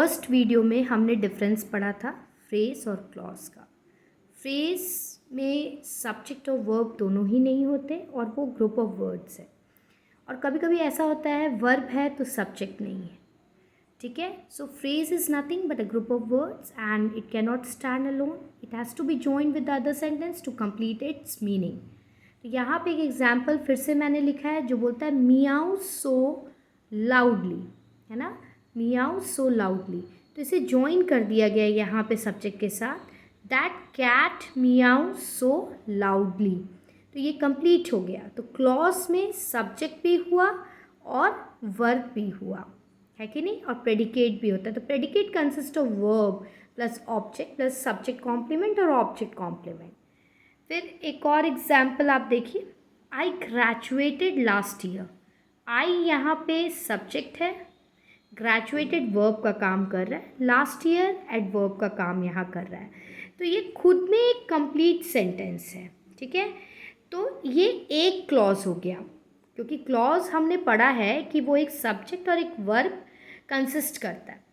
First video में हमने difference पढ़ा था फ्रेज और क्लॉज का। फ्रेज में सब्जेक्ट और वर्ब दोनों ही नहीं होते और वो ग्रुप ऑफ वर्ड्स है। और कभी कभी ऐसा होता है वर्ब है तो सब्जेक्ट नहीं है, ठीक है। So phrase is nothing but a group of words and it can not stand alone, it has to be joined with the other sentence to complete its meaning. तो यहाँ पे एक एग्जाम्पल फिर से मैंने लिखा है जो बोलता है मियाऊ सो लाउडली, है ना, मियाऊ सो लाउडली। तो इसे ज्वाइन कर दिया गया यहाँ पे सब्जेक्ट के साथ, दैट कैट मियाऊ सो लाउडली। तो ये कंप्लीट हो गया। तो क्लॉज में सब्जेक्ट भी हुआ और वर्ब भी हुआ, है कि नहीं, और प्रेडिकेट भी होता है। तो predicate consist of verb plus object plus subject complement और ऑब्जेक्ट कॉम्प्लीमेंट। फिर एक और एग्जाम्पल आप देखिए, I graduated last year. I यहाँ पे सब्जेक्ट है, ग्रेजुएटेड वर्ब का काम कर रहा है, लास्ट ईयर एडवर्ब का काम यहाँ कर रहा है। तो ये खुद में एक कंप्लीट सेंटेंस है, ठीक है। तो ये एक क्लॉज हो गया, क्योंकि क्लॉज हमने पढ़ा है कि वो एक सब्जेक्ट और एक वर्ब कंसिस्ट करता है।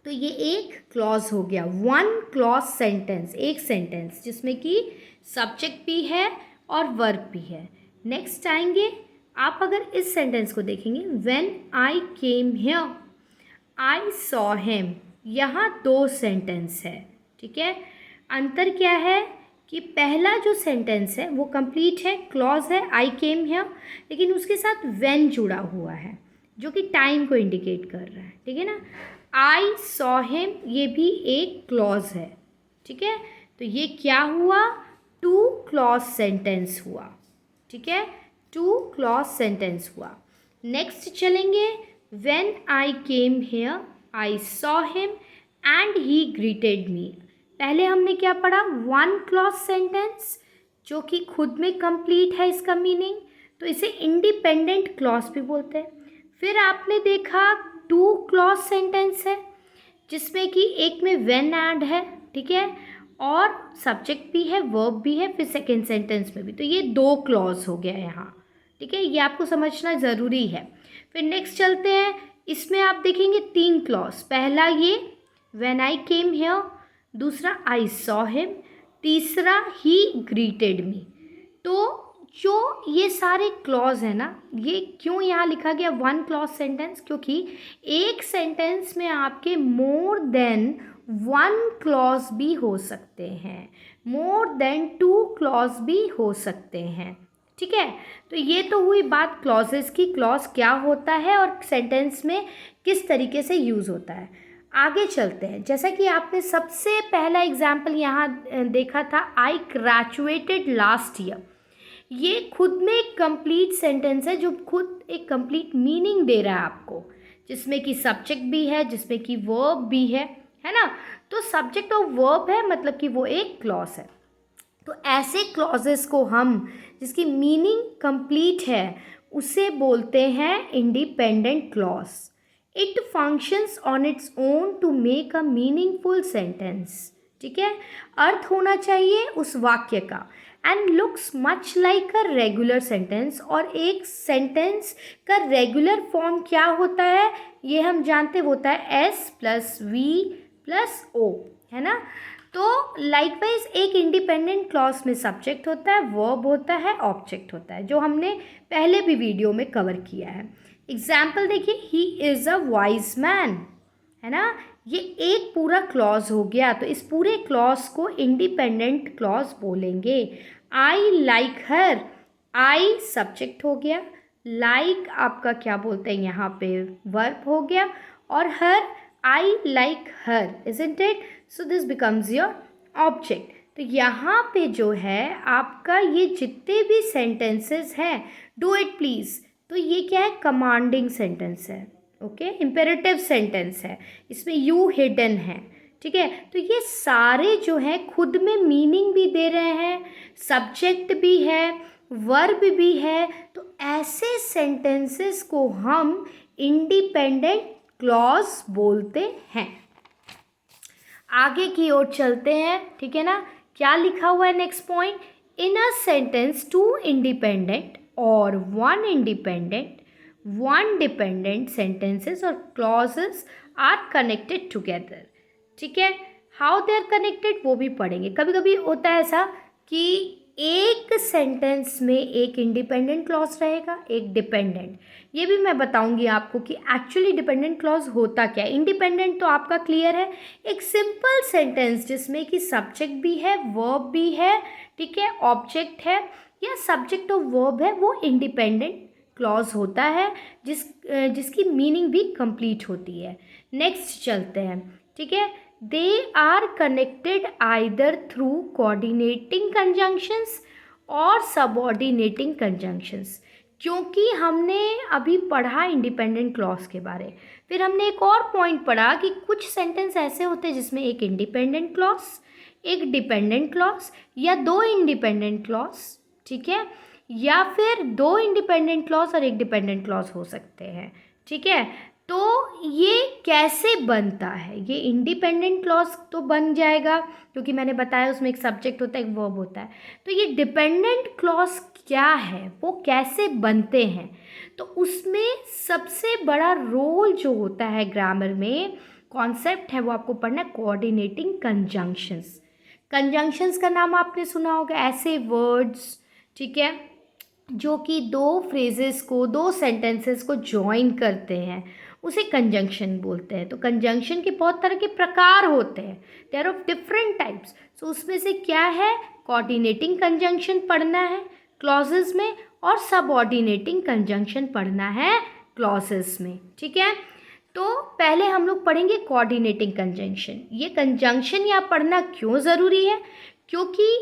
तो ये एक क्लॉज हो गया, वन क्लॉज सेंटेंस, एक सेंटेंस जिसमें कि सब्जेक्ट भी है और वर्ब भी है। नेक्स्ट आएंगे, आप अगर इस सेंटेंस को देखेंगे, when I came here I saw him, यहाँ दो सेंटेंस है, ठीक है। अंतर क्या है कि पहला जो सेंटेंस है वो कंप्लीट है, क्लॉज है आई केम हियर, लेकिन उसके साथ व्हेन जुड़ा हुआ है जो कि टाइम को इंडिकेट कर रहा है, ठीक है ना। आई सॉ हिम ये भी एक क्लॉज है, ठीक है। तो ये क्या हुआ, टू क्लॉज सेंटेंस हुआ, ठीक है, टू क्लॉज सेंटेंस हुआ। नेक्स्ट चलेंगे, when I came here I saw him and he greeted मी। पहले हमने क्या पढ़ा, वन क्लॉज सेंटेंस जो कि खुद में कंप्लीट है इसका मीनिंग, तो इसे इंडिपेंडेंट क्लॉज भी बोलते हैं। फिर आपने देखा टू क्लॉज सेंटेंस है जिसमें कि एक में व्हेन ऐड है, ठीक है, और सब्जेक्ट भी है वर्ब भी है, फिर सेकेंड सेंटेंस में भी। तो ये दो क्लॉज हो गया यहाँ, ठीक है, ये आपको समझना ज़रूरी है। फिर नेक्स्ट चलते हैं, इसमें आप देखेंगे तीन क्लॉज, पहला ये व्हेन आई केम हियर, दूसरा आई सॉ हिम, तीसरा ही ग्रीटेड मी। तो जो ये सारे क्लॉज है ना, ये क्यों यहाँ लिखा गया वन क्लॉज सेंटेंस, क्योंकि एक सेंटेंस में आपके मोर देन वन क्लॉज भी हो सकते हैं, मोर देन टू क्लॉज भी हो सकते हैं, ठीक है। तो ये तो हुई बात क्लॉजेस की, क्लॉज क्या होता है और सेंटेंस में किस तरीके से यूज़ होता है। आगे चलते हैं, जैसा कि आपने सबसे पहला एग्जाम्पल यहाँ देखा था, आई ग्रेजुएटेड लास्ट ईयर। ये खुद में एक कंप्लीट सेंटेंस है जो खुद एक कंप्लीट मीनिंग दे रहा है आपको, जिसमें कि सब्जेक्ट भी है, जिसमें कि वर्ब भी है ना। तो सब्जेक्ट और वर्ब है मतलब कि वो एक क्लॉज है। तो ऐसे क्लॉजेस को हम, जिसकी मीनिंग कंप्लीट है, उसे बोलते हैं independent clause. It functions on its own to make a meaningful sentence, ठीक है, अर्थ होना चाहिए उस वाक्य का, and looks much like a regular sentence. और एक सेंटेंस का रेगुलर फॉर्म क्या होता है ये हम जानते होता है S plus V plus O, है ना। तो लाइकवाइज एक इंडिपेंडेंट क्लॉज में सब्जेक्ट होता है, वर्ब होता है, ऑब्जेक्ट होता है, जो हमने पहले भी वीडियो में कवर किया है। एग्जाम्पल देखिए, he is a wise man, है ना, ये एक पूरा क्लॉज हो गया। तो इस पूरे क्लॉज को इंडिपेंडेंट क्लॉज बोलेंगे। आई लाइक हर, आई सब्जेक्ट हो गया, लाइक आपका क्या बोलते हैं यहाँ पे वर्ब हो गया, और her I like her, isn't it, so this becomes your object. तो यहाँ पे जो है आपका ये जितने भी सेंटेंसेस हैं, डू इट प्लीज़, तो ये क्या है, कमांडिंग सेंटेंस है, ओके, इम्पेरेटिव सेंटेंस है, इसमें यू हिडन है, ठीक है। तो ये सारे जो हैं खुद में मीनिंग भी दे रहे हैं, सब्जेक्ट भी है, वर्ब भी है। तो ऐसे सेंटेंसेस को हम इंडिपेंडेंट क्लॉज बोलते हैं। आगे की ओर चलते हैं, ठीक है ना। क्या लिखा हुआ है next point, in a sentence two independent और one independent one dependent sentences और क्लॉजेस आर कनेक्टेड टुगेदर। ठीक है, हाउ दे आर कनेक्टेड वो भी पढ़ेंगे। कभी कभी होता है ऐसा कि एक सेंटेंस में एक इंडिपेंडेंट क्लॉज रहेगा, एक डिपेंडेंट। ये भी मैं बताऊंगी आपको कि एक्चुअली डिपेंडेंट क्लॉज होता क्या है। इंडिपेंडेंट तो आपका क्लियर है, एक सिंपल सेंटेंस जिसमें कि सब्जेक्ट भी है, वर्ब भी है, ठीक है, ऑब्जेक्ट है या सब्जेक्ट और वर्ब है, वो इंडिपेंडेंट क्लॉज होता है जिसकी मीनिंग भी कंप्लीट होती है। नेक्स्ट चलते हैं। ठीक है, they are connected either through coordinating conjunctions और सबऑर्डिनेटिंग कंजंक्शंस। क्योंकि हमने अभी पढ़ा इंडिपेंडेंट क्लॉज के बारे, फिर हमने एक और पॉइंट पढ़ा कि कुछ सेंटेंस ऐसे होते हैं जिसमें एक इंडिपेंडेंट क्लॉज, एक डिपेंडेंट क्लॉज या दो इंडिपेंडेंट क्लॉज, ठीक है, या फिर दो इंडिपेंडेंट क्लॉज और एक डिपेंडेंट क्लॉज हो सकते हैं। ठीक है, तो ये कैसे बनता है, ये इंडिपेंडेंट क्लॉज तो बन जाएगा क्योंकि मैंने बताया उसमें एक सब्जेक्ट होता है, एक वर्ब होता है। तो ये डिपेंडेंट क्लॉज क्या है, वो कैसे बनते हैं, तो उसमें सबसे बड़ा रोल जो होता है ग्रामर में, कॉन्सेप्ट है वो आपको पढ़ना है, कोऑर्डिनेटिंग कंजंक्शंस। कंजंक्शंस का नाम आपने सुना होगा, ऐसे वर्ड्स, ठीक है, जो कि दो फ्रेजेस को, दो सेंटेंसेस को जॉइन करते हैं, उसे कंजंक्शन बोलते हैं। तो कंजंक्शन के बहुत तरह के प्रकार होते हैं, they are of different types. So उसमें से क्या है, कोऑर्डिनेटिंग कंजंक्शन पढ़ना है क्लॉजेस में और सबऑर्डिनेटिंग कंजंक्शन पढ़ना है क्लॉजेस में। ठीक है, तो पहले हम लोग पढ़ेंगे कोऑर्डिनेटिंग कंजंक्शन। ये कंजंक्शन यहाँ पढ़ना क्यों ज़रूरी है, क्योंकि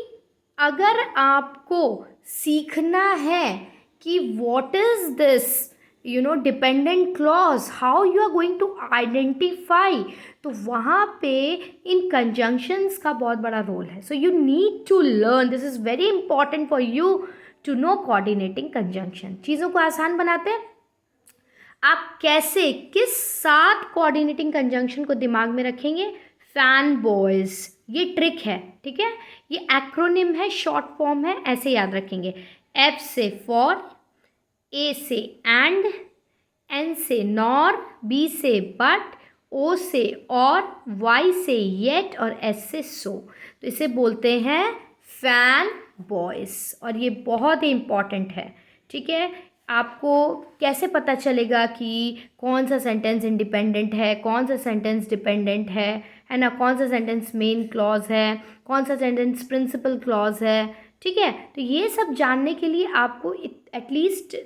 अगर आपको सीखना है कि what is this dependent clause, how you are going to identify, तो वहाँ पे इन कंजंक्शंस का बहुत बड़ा रोल है। So you need to learn, this is very important for you to know coordinating conjunction. चीज़ों को आसान बनाते हैं, आप कैसे, किस 7 कोऑर्डिनेटिंग कंजंक्शन को दिमाग में रखेंगे, फैन बॉयज, ये ट्रिक है। ठीक है, ये एक्रोनिम है, शॉर्ट फॉर्म है, ऐसे याद रखेंगे। F से फॉर, A से एंड, N से नॉर, B से बट, O से और, Y से येट और S से सो। तो इसे बोलते हैं फैन बॉयज और ये बहुत ही इम्पॉर्टेंट है। ठीक है, आपको कैसे पता चलेगा कि कौन सा सेंटेंस इंडिपेंडेंट है, कौन सा सेंटेंस डिपेंडेंट है ना, कौन सा सेंटेंस मेन क्लॉज है, कौन सा सेंटेंस प्रिंसिपल क्लॉज है। ठीक है, तो ये सब जानने के लिए आपको एटलीस्ट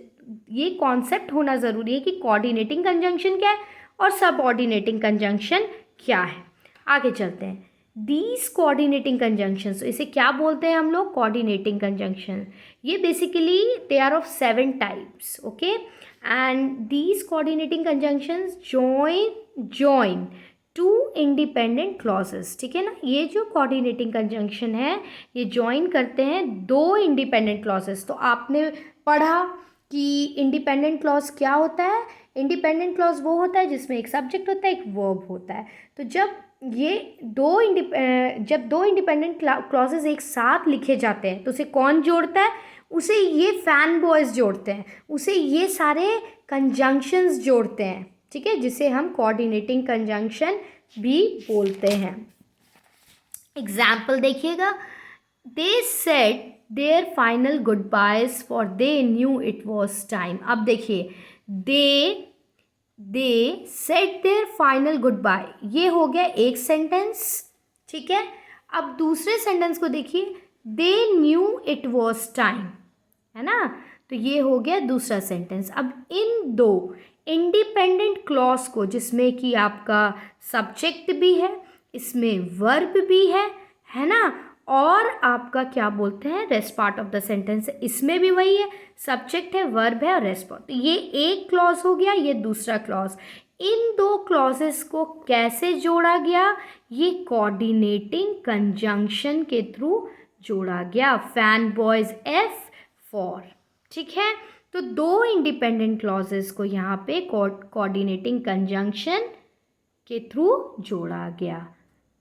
ये कॉन्सेप्ट होना ज़रूरी है कि कोऑर्डिनेटिंग कंजंक्शन क्या है और सबऑर्डिनेटिंग कंजंक्शन क्या है। आगे चलते हैं, दीज कोऑर्डिनेटिंग कंजंक्शंस, इसे क्या बोलते हैं हम लोग, कोऑर्डिनेटिंग कंजंक्शन। ये basically they are of 7 types, okay, and these coordinating conjunctions join two independent clauses. ठीक है ना, ये जो कोऑर्डिनेटिंग कंजंक्शन है ये जॉइन करते हैं दो इंडिपेंडेंट क्लॉजेस। तो आपने पढ़ा कि इंडिपेंडेंट क्लॉज क्या होता है, इंडिपेंडेंट क्लॉज वो होता है जिसमें एक सब्जेक्ट होता है, एक वर्ब होता है। तो जब दो इंडिपेंडेंट क्लॉजेस एक साथ लिखे जाते हैं तो उसे कौन जोड़ता है, उसे ये फैन बॉयज जोड़ते हैं, उसे ये सारे कंजंक्शंस जोड़ते हैं। ठीक है, जिसे हम कोऑर्डिनेटिंग कंजंक्शन भी बोलते हैं। एग्जाम्पल देखिएगा, they said their final goodbyes for they knew it was time. अब देखिए, they said their final goodbye, ये हो गया एक सेंटेंस। ठीक है, अब दूसरे सेंटेंस को देखिए, दे न्यू इट वॉज टाइम, है ना, तो ये हो गया दूसरा सेंटेंस। अब इन दो इंडिपेंडेंट क्लॉज को, जिसमें कि आपका सब्जेक्ट भी है, इसमें वर्ब भी है ना, और आपका क्या बोलते हैं, rest part of the sentence, इसमें भी वही है, सब्जेक्ट है, वर्ब है और रेस्ट पार्ट। तो ये एक क्लॉज हो गया, ये दूसरा क्लॉज। इन दो क्लॉजेस को कैसे जोड़ा गया, ये कोऑर्डिनेटिंग कंजंक्शन के थ्रू जोड़ा गया, फैन बॉयज F फॉर। ठीक है, तो दो इंडिपेंडेंट क्लॉजेस को यहाँ पे कोऑर्डिनेटिंग कंजंक्शन के थ्रू जोड़ा गया।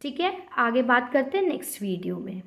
ठीक है, आगे बात करते हैं नेक्स्ट वीडियो में।